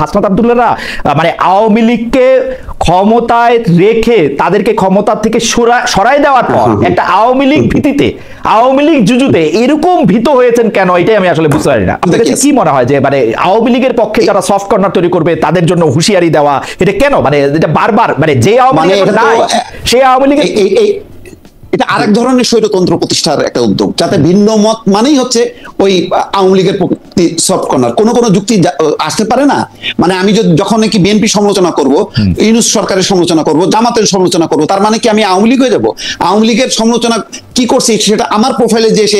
হাসনাত আব্দুল্লাহরা মানে আওয়ামী লীগকে ক্ষমতায় রেখে তাদেরকে ক্ষমতা থেকে সরাই দেওয়ার পর একটা আওয়ামী লীগ ভীতিতে, আওয়ামী লীগ জুজুতে এরকম ভীত হয়েছেন কেন, এটাই আমি আসলে বুঝতে পারি না। আপনার কাছে কি মনে হয় যে মানে আওয়ামী লীগের পক্ষে যারা সফট কর্নার তৈরি করবে তাদের জন্য হুঁশিয়ারি দেওয়া, এটা কেন? মানে এটা বারবার মানে যে আওয়ামী লীগ নাই সেই আওয়ামী লীগ, এটা আরেক ধরনের স্বৈরতন্ত্র প্রতিষ্ঠার একটা উদ্যোগ, যাতে ভিন্ন মত মানেই হচ্ছে ওই আওয়ামী লীগের প্রতি সফট কর্নার। কোনো যুক্তি আসতে পারে না। মানে আমি যখন নাকি বিএনপি সমালোচনা করব, ইউনূস সরকারের সমালোচনা করব, জামাতের সমালোচনা করব, তার মানে কি আমি আওয়ামী লীগ হয়ে যাব? আওয়ামী লীগের সমালোচনা কি করছি সেটা আমার প্রোফাইলে যে এসে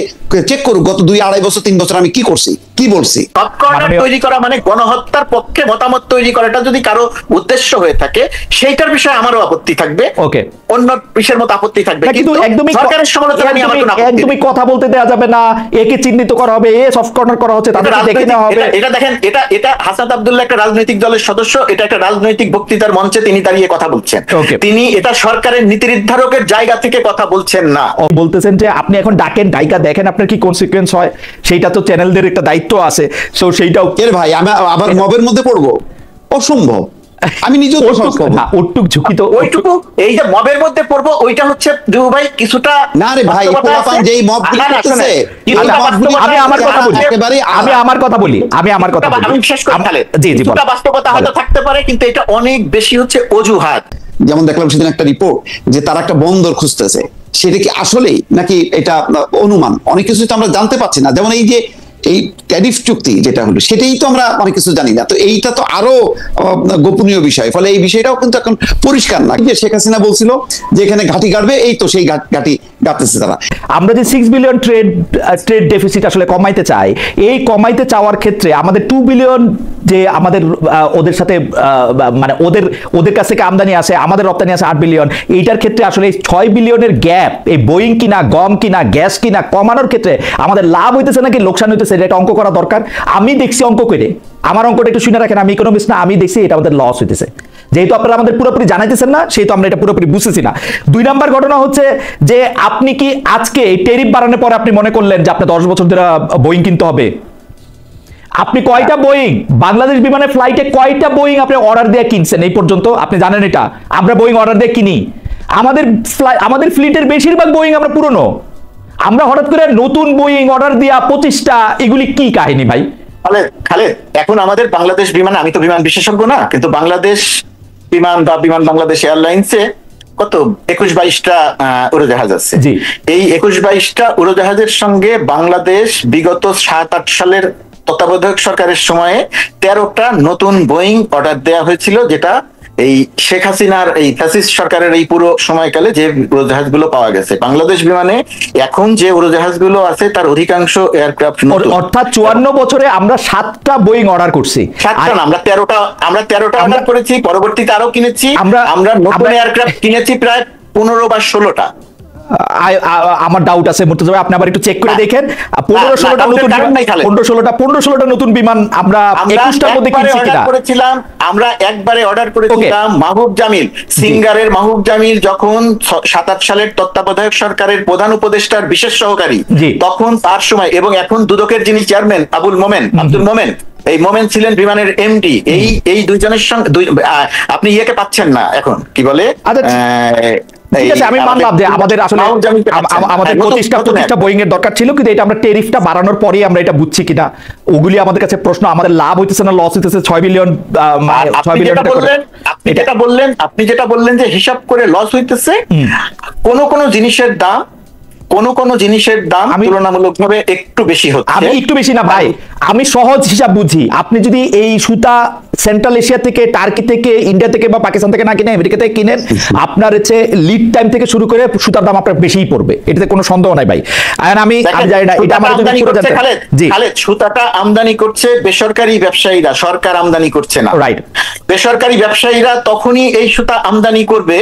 চেক করুক, গত 2-2.5 বছর 3 বছর আমি কি করছি, কি বলছি। সফট কর্নার তৈরি করা মানে গণহত্যার পক্ষে মতামত তৈরি করাটা যদি কারো উদ্দেশ্য হয়ে থাকে, সেইটার বিষয়ে আমারও আপত্তি থাকবে, ওকে, অন্য বিষয়ের মতো আপত্তি থাকবে, কিন্তু সরকারের সমালোচনা নিয়ে আমার কোনো আপত্তি নেই। একদমই কথা বলতে দেওয়া যাবে না, একে চিহ্নিত করা হবে, এ সফট কর্নার করা হচ্ছে, তাদের দেখে নেওয়া হবে। এটা দেখেন, এটা হাসনাত আব্দুল্লাহ একটা রাজনৈতিক দলের সদস্য, এটা একটা রাজনৈতিক বক্তৃতার মঞ্চে তিনি দাঁড়িয়ে কথা বলছেন, তিনি এটা সরকারের নীতি নির্ধারকের জায়গা থেকে কথা বলছেন না। বলতেছেন যে আপনি এখন ডাকেন, ডাইকা দেখেন আপনার কি কনসিকুয়েন্স হয়, সেইটা তো চ্যানেলদের একটা দায়িত্ব আছে। সো সেইটাও এর ভাই আমি আবার মবের মধ্যে পড়বো, অসম্ভব। আমি নিজেও ওটুক ঝুঁকি তো, ওইটুকু এই যে মবের মধ্যে পড়বো, ওইটা হচ্ছে ভাই কিছুটা না রে ভাই, যেই মব করতেছে, আমি আমার কথা বলি, আমি শেষ করে ফেলে, কিছুটা বাস্তবতা হয়তো থাকতে পারে, কিন্তু এটা অনেক বেশি হচ্ছে অজুহাত। যেমন দেখলাম সেদিন একটা রিপোর্ট যে তারা একটা বন্দর খুঁজতেছে, সেটা কি আসলেই নাকি এটা অনুমান, অনেক কিছু তো আমরা জানতে পারছি না। যেমন এই যে এই ট্যারিফ চুক্তি যেটা হলো, সেটাই তো আমরা অনেক কিছু জানি না। তো এইটা তো আরো গোপনীয় বিষয়, ফলে এই বিষয়টাও কিন্তু এখন পরিষ্কার না। যে শেখ হাসিনা বলছিল যে এখানে ঘাঁটি গাড়বে, এই তো সেই ঘাঁটি গাড়তেছে তারা। আমরা যে 6 বিলিয়ন ট্রেড ডেফিসিট আসলে কমাইতে চাই, এই কমাইতে চাওয়ার ক্ষেত্রে আমাদের 2 বিলিয়ন যে আমাদের ওদের সাথে মানে ওদের কাছ থেকে আমদানি আছে, আমাদের রপ্তানি আছে 8 বিলিয়ন, এইটার ক্ষেত্রে আসলে 6 বিলিয়নের গ্যাপ, এই বোয়িং কিনা, গম কিনা, গ্যাস কিনা কমানোর ক্ষেত্রে আমাদের লাভ হইতেছে নাকি লোকসান হইতেছে, এটা অঙ্ক করা দরকার। আমি দেখছি অঙ্ক করে, আমার অঙ্কটা একটু শুনে রাখেন, আমি ইকোনমিস্ট না, আমি দেখছি এটা আমাদের লস হইতেছে। যেহেতু আপনারা আমাদের পুরোপুরি জানাইতেছেন না, সেহেতু আমরা এটা পুরোপুরি বুঝতেছি না। 2 নাম্বার ঘটনা হচ্ছে যে আপনি কি আজকে এই ট্যারিফ বাড়ানোর পরে আপনি মনে করলেন যে আপনি 10 বছর ধরে বোয়িং কিনতে হবে? আপনি কয়টা বোয়িং বাংলাদেশ বিমানের ফ্লাইটে কয়টা বোয়িং আপনি অর্ডার দিয়ে কিনছেন এই পর্যন্ত? আপনি জানেন এটা? আমরা বোয়িং অর্ডার দিয়ে কিনি, আমাদের ফ্লিটের বেশিরভাগ বোয়িং আমরা পুরনো, আমরা হঠাৎ করে নতুন বোয়িং অর্ডার দিয়া 25টা, এগুলি কি কাহিনী ভাই? খালেদ, এখন আমাদের বাংলাদেশ বিমান, আমি তো বিমান বিশেষজ্ঞ না, কিন্তু বাংলাদেশ বিমান বা বিমান বাংলাদেশ এয়ারলাইন্সে কত 21-22টা উড়োজাহাজ আছে। এই 21-22টা উড়োজাহাজের সঙ্গে বাংলাদেশ বিগত 7-8 সালের তত্ত্বাবধায়ক সরকারের সময়ে 13টা নতুন বোয়িং অর্ডার দেওয়া হয়েছিল, যেটা এই শেখ হাসিনার এই ফ্যাসিস্ট সরকারের এই পুরো সময়কালে যে উড়োজাহাজগুলো পাওয়া গেছে। বাংলাদেশ বিমানে এখন যে উড়োজাহাজগুলো আছে তার অধিকাংশ এয়ারক্রাফট, অর্থাৎ 54 বছরে আমরা 7টা বোয়িং অর্ডার করছি। 7টা না, আমরা 13টা অর্ডার করেছি, পরবর্তীতে আরো কিনেছি। আমরা নতুন এয়ারক্রাফট কিনেছি প্রায় 15 বা 16টা। আমার ডাউট আছে মুর্তজা ভাই, আপনি আবার একটু চেক করে দেখেন। 15-16টা নতুন বিমান আমরা 21টার মধ্যে কিনছি কিনা করেছিলাম। আমরা একবারে অর্ডার করেছিলাম মাহবুব জামিল, সিঙ্গারের মাহবুব জামিল যখন 7-8 সালের তত্ত্বাবধায়ক সরকারের প্রধান উপদেষ্টার বিশেষ সহকারী, তখন তার সময়, এবং এখন দুদকের যিনি চেয়ারম্যান আব্দুল মোমেন, এই মোমেন ছিলেন বিমানের এমডি। এই দুইজনের সঙ্গে আপনি ইয়েকে পাচ্ছেন না এখন, কি বলে, ঠিক আছে, আমি মানলাম যে আমাদের আসলে আমাদের 25টা বোয়িং এর দরকার ছিল, কিন্তু এটা আমরা ট্যারিফটা বাড়ানোর পরেই আমরা এটা বুঝছি কিনা, ওগুলি আমাদের কাছে প্রশ্ন। আমাদের লাভ হইতেছে না লস হইতেছে? 6 বিলিয়ন আপনি যেটা বললেন যে হিসাব করে লস হইতেছে, কোন জিনিসের দাম তুলনামূলকভাবে একটু বেশি হচ্ছে। আমি একটু বেশি না ভাই, আমি সহজ হিসাব বুঝি। আপনি যদি এই সুতা সেন্ট্রাল এশিয়া থেকে, টার্কি থেকে, ইন্ডিয়া থেকে বা পাকিস্তান থেকে না কিনে আমেরিকা থেকে কিনেন, আপনার হচ্ছে লিড টাইম থেকে শুরু করে সুতার দাম আপনার বেশিই পড়বে, এটাতে কোনো সন্দেহ নাই ভাই। আমি জানি না এটা আমার খালেদ, সুতাটা আমদানি করছে বেসরকারি ব্যবসায়ীরা, সরকার আমদানি করছে না। রাইট, বেসরকারি ব্যবসায়ীরা তখনই এই সুতা আমদানি করবে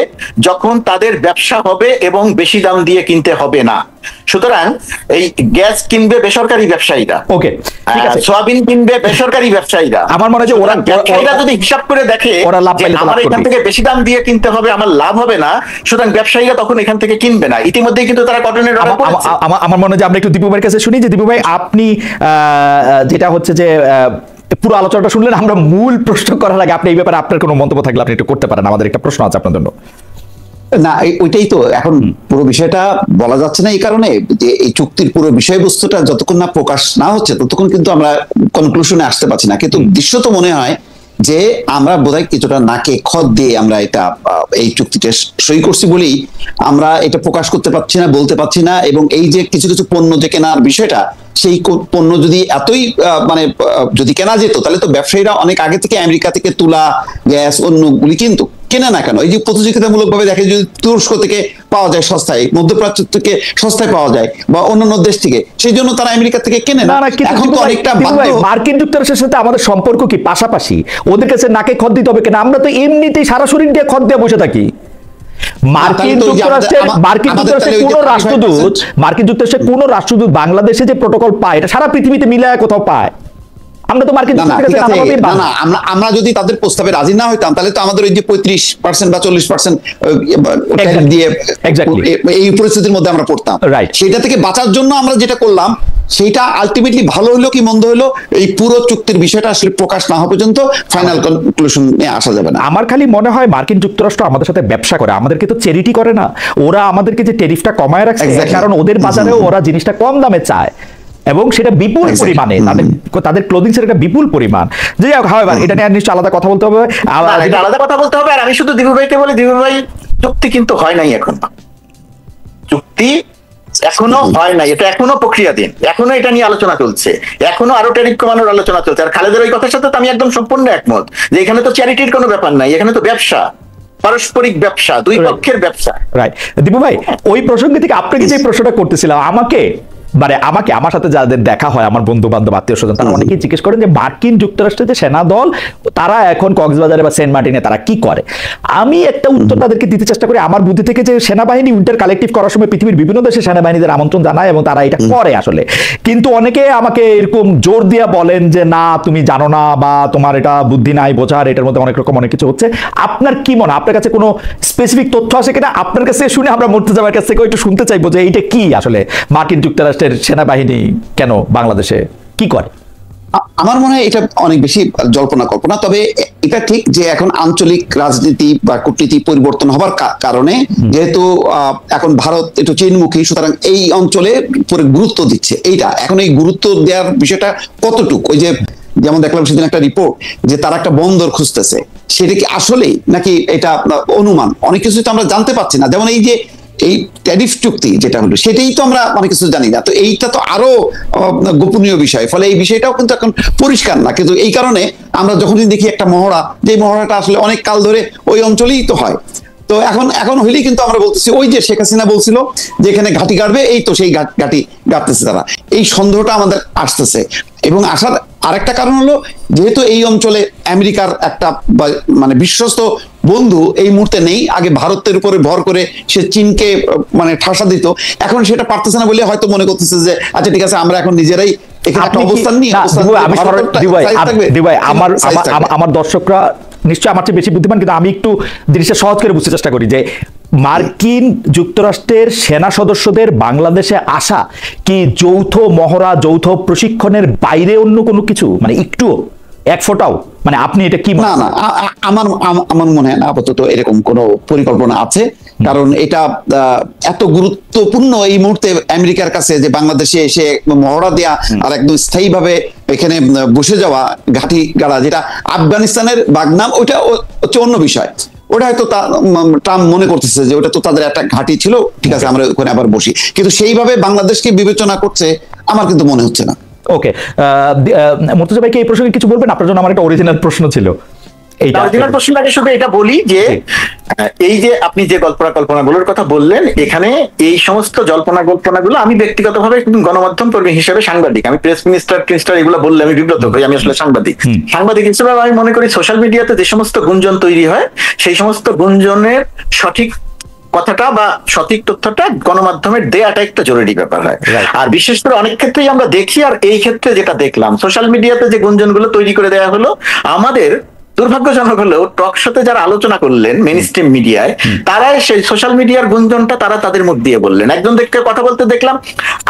যখন তাদের ব্যবসা হবে এবং বেশি দাম দিয়ে কিনতে হবে না। সুতরাং এই গ্যাস কিনবে বেসরকারি ব্যবসায়ীরা, ওকে, সয়াবিন কিনবে বেসরকারি ব্যবসায়ীরা। আমার মনে হয় যে ওরা যদি হিসাব করে দেখে আমার এখান থেকে বেশি দাম দিয়ে কিনতে হবে, আমার লাভ হবে না, সুতরাং ব্যবসায়ীরা তখন এখান থেকে কিনবে না। ইতিমধ্যেই কিন্তু তারা কটনের অর্ডার করেছে। আমার মনে হয় যে আমরা একটু দীপু ভাইয়ের কাছে শুনি, যে দীপু ভাই আপনি যেটা হচ্ছে যে পুরো আলোচনাটা শুনলেন। আমরা মূল প্রশ্ন করার আগে আপনি এই ব্যাপারে আপনার কোনো মন্তব্য থাকলে আপনি একটু করতে পারেন, আমাদের একটা প্রশ্ন আছে আপনার জন্য। না, ওইটাই তো এখন পুরো বিষয়টা বলা যাচ্ছে না এই কারণে যে এই চুক্তির পুরো বিষয়বস্তুটা যতক্ষণ না প্রকাশ না হচ্ছে ততক্ষণ কিন্তু আমরা কনক্লুশনে আসতে পারছি না। কিন্তু দৃশ্য তো মনে হয় যে আমরা বোধহয় কিছুটা নাকে খত দিয়ে আমরা এটা এই চুক্তিটা সই করছি বলেই আমরা এটা প্রকাশ করতে পারছি না, বলতে পারছি না। এবং এই যে কিছু কিছু পণ্য যে কেনার বিষয়টা, সেই পণ্য যদি এতই মানে যদি কেনা যেত তাহলে তো ব্যবসায়ীরা অনেক আগে থেকে আমেরিকা থেকে তুলা, গ্যাস, অন্যগুলি কিন্তু কেনে না কেন? এই যে প্রতিযোগিতামূলক ভাবে দেখে যদি তুরস্ক থেকে পাওয়া যায় সস্তায়, মধ্যপ্রাচ্য থেকে সস্তায় পাওয়া যায় বা অন্যান্য দেশ থেকে, সেই জন্য তারা আমেরিকা থেকে কেনে না। এখন তো অনেকটা মার্কিন যুক্তরাষ্ট্রের সাথে আমাদের সম্পর্ক কি পাশাপাশি? ওদের কাছে নাকে খত দিতে হবে কেন? আমরা তো এমনিতেই সারা শরীর দিয়ে খত দিয়ে বসে থাকি। মার্কিন যুক্তরাষ্ট্রের কোন রাষ্ট্রদূত বাংলাদেশে যে প্রটোকল পায় এটা সারা পৃথিবীতে মিলায় কোথাও পায়? আমরা তো মার্কিন আমরা যদি তাদের প্রস্তাবে রাজি না হইতাম তাহলে তো আমাদের ওই যে 35% বা 40% দিয়ে এই পরিস্থিতির মধ্যে আমরা পড়তাম। সেটা থেকে বাঁচার জন্য আমরা যেটা করলাম সেটা আলটিমেটলি ভালো হলো কি মন্দ হলো, এই পুরো চুক্তির বিষয়টা আসলে প্রকাশ না হওয়া পর্যন্ত ফাইনাল কনক্লুশনে আসা যাবে না। আমার খালি মনে হয় মার্কিন যুক্তরাষ্ট্র আমাদের সাথে ব্যবসা করে, আমাদেরকে তো চ্যারিটি করে না। ওরা আমাদেরকে যে ট্যারিফটা কমায় রাখছে কারণ ওদের বাজারেও ওরা জিনিসটা কম দামে চায় এবং সেটা বিপুল পরিমাণে, তাদের ক্লোদিং এর একটা বিপুল পরিমাণ। যে এটা নিয়ে নিশ্চয়ই আলাদা কথা বলতে হবে, আলাদা কথা বলতে হবে। আর আমি শুধু দিবু ভাইকে বলি, দিবু ভাই চুক্তি কিন্তু হয় নাই, এখন চুক্তি এখনো হয় নাই, এটা এখনো প্রক্রিয়াধীন, এখনো এটা নিয়ে আলোচনা চলছে, এখনো আরো ট্যারিফ কমানোর আলোচনা চলছে। আর খালেদের ওই কথার সাথে তো আমি একদম সম্পূর্ণ একমত যে এখানে তো চ্যারিটির কোনো ব্যাপার নাই, এখানে তো ব্যবসা, পারস্পরিক ব্যবসা, দুই পক্ষের ব্যবসা। রাইট। দিবু ভাই, ওই প্রসঙ্গে থেকে আপনাকে যে প্রশ্নটা করতেছিলাম, আমার সাথে যাদের দেখা হয়, আমার বন্ধু বান্ধব, আত্মীয় স্বজন, তারা অনেকেই জিজ্ঞেস করেন যে মার্কিন যুক্তরাষ্ট্রের যে সেনা দল তারা এখন কক্সবাজারে বা সেন্ট মার্টিনে তারা কি করে। আমি একটা উত্তর তাদেরকে দিতে চেষ্টা করি আমার বুদ্ধি থেকে, যে সেনাবাহিনী উইন্টার কালেক্টিভ করার সময় পৃথিবীর বিভিন্ন দেশে সেনাবাহিনীদের আমন্ত্রণ জানায় এবং তারা এটা করে আসলে। কিন্তু অনেকে আমাকে এরকম জোর দিয়া বলেন যে না তুমি জানো না বা তোমার এটা বুদ্ধি নাই বোঝার, এটার মধ্যে অনেক রকম অনেক কিছু হচ্ছে। আপনার কি মনে হয়, আপনার কাছে কোনো স্পেসিফিক তথ্য আছে কিনা? আপনার কাছে শুনে আমরা মুর্তজার কাছ থেকে একটু শুনতে চাইবো যে এইটা কি আসলে মার্কিন যুক্তরাষ্ট্রের সেনাবাহিনী কেন বাংলাদেশে কি করে। আমার মনে হয় এটা অনেক বেশি জল্পনা কল্পনা। তবে এটা ঠিক যে এখন আঞ্চলিক রাজনীতি বা কূটনীতি পরিবর্তন হবার কারণে যেহেতু এখন ভারত একটু চীনমুখী, সুতরাং এই অঞ্চলে পরে গুরুত্ব দিচ্ছে। এইটা এখন এই গুরুত্ব দেওয়ার বিষয়টা কতটুক, ওই যে যেমন দেখলাম সেদিন একটা রিপোর্ট যে তারা একটা বন্দর খুঁজতেছে, সেটা কি আসলেই নাকি এটা অনুমান, অনেক কিছু তো আমরা জানতে পারছি না। যেমন এই যে এই ট্যারিফ চুক্তি যেটা হলো সেটাই তো আমরা অনেক কিছু জানি না, তো এইটা তো আরো গোপনীয় বিষয়, ফলে এই বিষয়টাও কিন্তু এখন পরিষ্কার না। কিন্তু এই কারণে আমরা যখনই দেখি একটা মহড়া, যে মহড়াটা আসলে অনেক কাল ধরে ওই অঞ্চলেই তো হয়, তো এখন হইলেই কিন্তু আমরা বলতেছি ওই যে শেখ হাসিনা বলছিল যে এখানে ঘাঁটি গাড়বে, এই তো সেই ঘাঁটি গাড়তেছে তারা। এই সন্দেহটা আমাদের আসতেছে। এবং আসার আরেকটা কারণ হলো যেহেতু এই অঞ্চলে আমেরিকার একটা মানে বিশ্বস্ত বন্ধু এই মুহূর্তে নেই, আগে ভারতের উপরে ভর করে সে চীনকে মানে ঠাসা দিত, এখন সেটা পারতেছে না বলে হয়তো মনে করতেছে যে আচ্ছা ঠিক আছে আমরা এখন নিজেরাই এখানে একটা অবস্থান নিয়ে আমার দর্শকরা নিশ্চয়ই আমার চেয়ে বেশি বুদ্ধিমান, কিন্তু আমি একটু জিনিসটা সহজ করে বুঝতে চেষ্টা করি যে মার্কিন যুক্তরাষ্ট্রের সেনা সদস্যদের বাংলাদেশে আসা কি যৌথ মহড়া, যৌথ প্রশিক্ষণের বাইরে অন্য কোনো কিছু, মানে একটু এক ফোঁটাও, মানে আপনি এটা কি? না না, আমার মনে হয় না আপাতত এরকম কোনো পরিকল্পনা আছে। কারণ এটা এত গুরুত্বপূর্ণ এই মুহূর্তে আমেরিকার কাছে যে বাংলাদেশে এসে মহড়া দেয়া আর একদম স্থায়ী ভাবে এখানে বসে যাওয়া, ঘাঁটি গাড়া, যেটা আফগানিস্তানের বাগনাম, ওইটা হচ্ছে অন্য বিষয়। ওটা হয়তো ট্রাম্প মনে করতেছে যে ওটা তো তাদের একটা ঘাঁটি ছিল, ঠিক আছে আমরা ওখানে আবার বসি, কিন্তু সেইভাবে বাংলাদেশকে বিবেচনা করছে আমার কিন্তু মনে হচ্ছে না। ওকে, মুর্তজা ভাই কি এই প্রসঙ্গে কিছু বলবেন? আপনার জন্য আমার একটা অরিজিনাল প্রশ্ন ছিল। অরিজিনাল প্রশ্নটাকে শুধু এটা বলি যে এই যে আপনি যে কল্পনাগুলোর কথা বললেন, এখানে এই সমস্ত কল্পনাগুলো আমি ব্যক্তিগতভাবে গণমাধ্যম কর্মী হিসেবে, সাংবাদিক, আমি প্রেস মিনিস্টার এগুলো বললে আমি বিব্রত হই, আমি আসলে সাংবাদিক হিসেবে আমি মনে করি সোশ্যাল মিডিয়াতে যে সমস্ত গুঞ্জন তৈরি হয় সেই সমস্ত গুঞ্জনের সঠিক কথাটা বা সঠিক তথ্যটা গণমাধ্যমের দেয়াটা একটা জরুরি ব্যাপার হয়। আর বিশেষ করে অনেক ক্ষেত্রেই আমরা দেখি, আর এই ক্ষেত্রে যেটা দেখলাম, সোশ্যাল মিডিয়াতে যে গুঞ্জনগুলো তৈরি করে দেওয়া হলো, আমাদের দুর্ভাগ্যজনক হলেও টক শোতে যারা আলোচনা করলেন মেইন স্ট্রিম মিডিয়ায়, তারাই সেই সোশ্যাল মিডিয়ার গুঞ্জনটা তারা তাদের মুখ দিয়ে বললেন। একজন দেখতে কথা বলতে দেখলাম,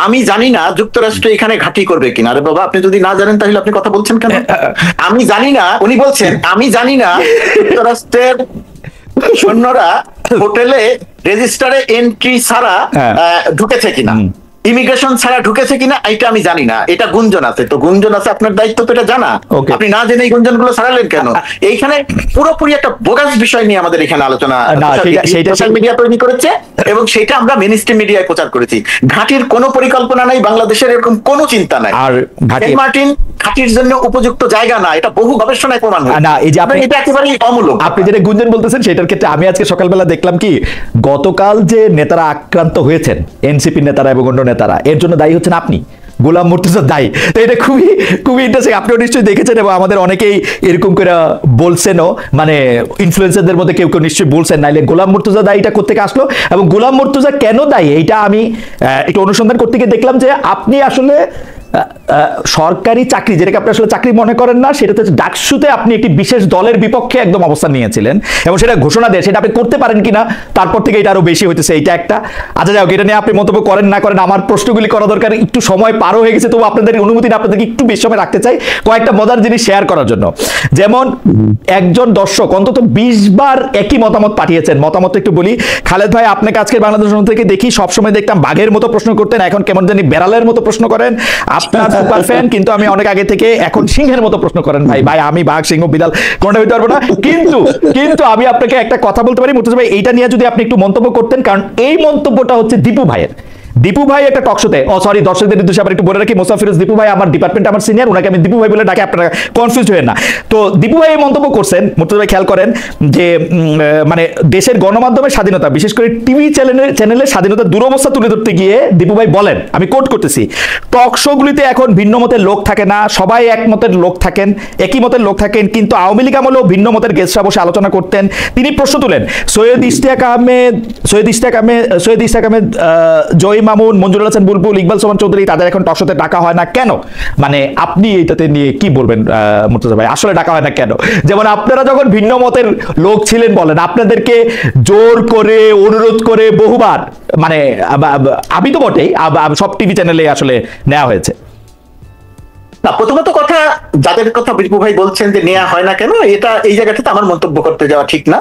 আমি জানি না যুক্তরাষ্ট্র এখানে ঘাঁটি করবে কিনা। আরে বাবা, আপনি যদি না জানেন তাহলে আপনি কথা বলছেন কেন? আমি জানি না, উনি বলছেন আমি জানি না যুক্তরাষ্ট্রের সৈন্যরা হোটেলে রেজিস্টারে এন্ট্রি ছাড়া ঢুকেছে কিনা, ইমিগ্রেশন ছাড়া ঢুকেছে কিনা, এটা আমি জানি না। এটা গুঞ্জন আছে, তো গুঞ্জন আছে, আপনার দায়িত্ব তো এটা জানা। আপনি না জেনে এই গুঞ্জনগুলো ছড়ালেন কেন? এইখানে পুরোপুরি একটা বোগাস বিষয় নিয়ে আমাদের এখানে আলোচনা সোশ্যাল মিডিয়া তৈরি করেছে এবং সেটা আমরা মেইন স্ট্রিম মিডিয়ায় প্রচার করেছি। ঘাঁটির কোনো পরিকল্পনা নাই, বাংলাদেশের এরকম কোনো চিন্তা নাই। আর সেন্ট মার্টিন ঘাঁটির জন্য উপযুক্ত জায়গা না, এটা বহু গবেষণায় প্রমাণ হয়েছে। না, এই যে আপনি এটা একেবারেই অমূলক। আপনি যেটা গুঞ্জন বলতেছেন সেটার ক্ষেত্রে আমি আজকে সকালবেলা দেখলাম কি, গতকাল যে নেতারা আক্রান্ত হয়েছেন, এনসিপি নেতারা এবং অন্য নেতারা, এর জন্য দায়ী হচ্ছেন আপনি, গোলাম মুর্তজা দায়ী। তো এটা খুবই খুবই ইন্টারেস্টিং। আপনিও নিশ্চয়ই দেখেছেন এবং আমাদের অনেকেই এরকম করে বলছেনও, মানে ইনফ্লুয়েন্সারদের মধ্যে কেউ কেউ নিশ্চয়ই বলছেন, নাইলে গোলাম মুর্তজা দায়ীটা কোত্থেকে আসলো এবং গোলাম মুর্তজা কেন দায়ী, এটা আমি একটু অনুসন্ধান করতে গিয়ে দেখলাম যে আপনি আসলে সরকারি চাকরি, যেটাকে আপনি আসলে চাকরি মনে করেন না, সেটাতে ডাকসুতে আপনি একটি বিশেষ দলের বিপক্ষে একদম অবস্থান নিয়েছিলেন এবং সেটা ঘোষণা দিয়ে সেটা আপনি করতে পারেন কিনা, তারপর থেকে এটা আরো বেশি হইতেছে, এইটা একটা। আচ্ছা যাই হোক, এটা নিয়ে আপনি মন্তব্য করেন না করেন, আমার প্রশ্নগুলি করা দরকার, একটু সময় পারও হয়ে গেছে, তবু আপনাদের অনুমতি আপনাদেরকে একটু বেশি সময় রাখতে চাই কয়েকটা মজার জিনিস শেয়ার করার জন্য। যেমন একজন দর্শক অন্তত 20 বার একই মতামত পাঠিয়েছেন। মতামত একটু বলি। খালেদ ভাই, আপনাকে আজকের বাংলাদেশ থেকে দেখি, সবসময় দেখতাম বাঘের মতো প্রশ্ন করতেন, এখন কেমন জানি বেড়ালের মতো প্রশ্ন করেন। আপনার সুপার ফ্যান, কিন্তু আমি অনেক আগে থেকে এখন সিংহের মতো প্রশ্ন করেন। ভাই ভাই আমি বাঘ সিংহ বিড়াল কোনটা হইতে পারবো না, কিন্তু আমি আপনাকে একটা কথা বলতে পারি মুর্তজা ভাই, এইটা নিয়ে যদি আপনি একটু মন্তব্য করতেন, কারণ এই মন্তব্যটা হচ্ছে দীপু ভাইয়ের। দীপু ভাই একটা টকশোতে, সরি দর্শকদের উদ্দেশ্যে আবার একটু বলে রাখি, মোসাফিরুজ দীপু ভাই আমার ডিপার্টমেন্ট, আমার সিনিয়র, ওনাকে আমি দীপু ভাই বলে ডাকি, আপনারা কনফিউজ হবেন না। তো দীপু ভাই এই মন্তব্য করছেন, মুর্তজা ভাই খেয়াল করেন যে মানে দেশের গণমাধ্যমের স্বাধীনতা, বিশেষ করে টিভি চ্যানেলের স্বাধীনতার দুরবস্থা তুলে ধরতে গিয়ে দীপু ভাই বলেন, আমি কোট করতেছি, টক শোগুলিতে এখন ভিন্ন মতের লোক থাকে না, সবাই একমতের লোক থাকেন, একই মতের লোক থাকেন, কিন্তু আওয়ামী লীগ আমলেও ভিন্ন মতের গেস্টরা বসে আলোচনা করতেন। তিনি প্রশ্ন তুলেন, সৈয়দ ইশতিয়াক আহমেদ, জয় মামুন, মঞ্জুরুল হাসান বুলবুল, ইকবাল সোমান চৌধুরী, তাদের এখন টকশোতে ডাকা হয় না কেন? মানে আপনি এটাতে নিয়ে কি বলবেন মুর্তজা ভাই, আসলে ডাকা হয় না কেন? যেমন আপনারা যখন ভিন্ন মতের লোক ছিলেন বলেন, আপনাদেরকে জোর করে অনুরোধ করে বহুবার, মানে আমি তো বটেই, সব টিভি চ্যানেলে আসলে নেওয়া হয়েছে। না, প্রথমত কথা, যাদের কথা বিপু ভাই বলছেন যে নেওয়া হয় না কেন, এটা এই জায়গাটাতে আমার মন্তব্য করতে যাওয়া ঠিক না।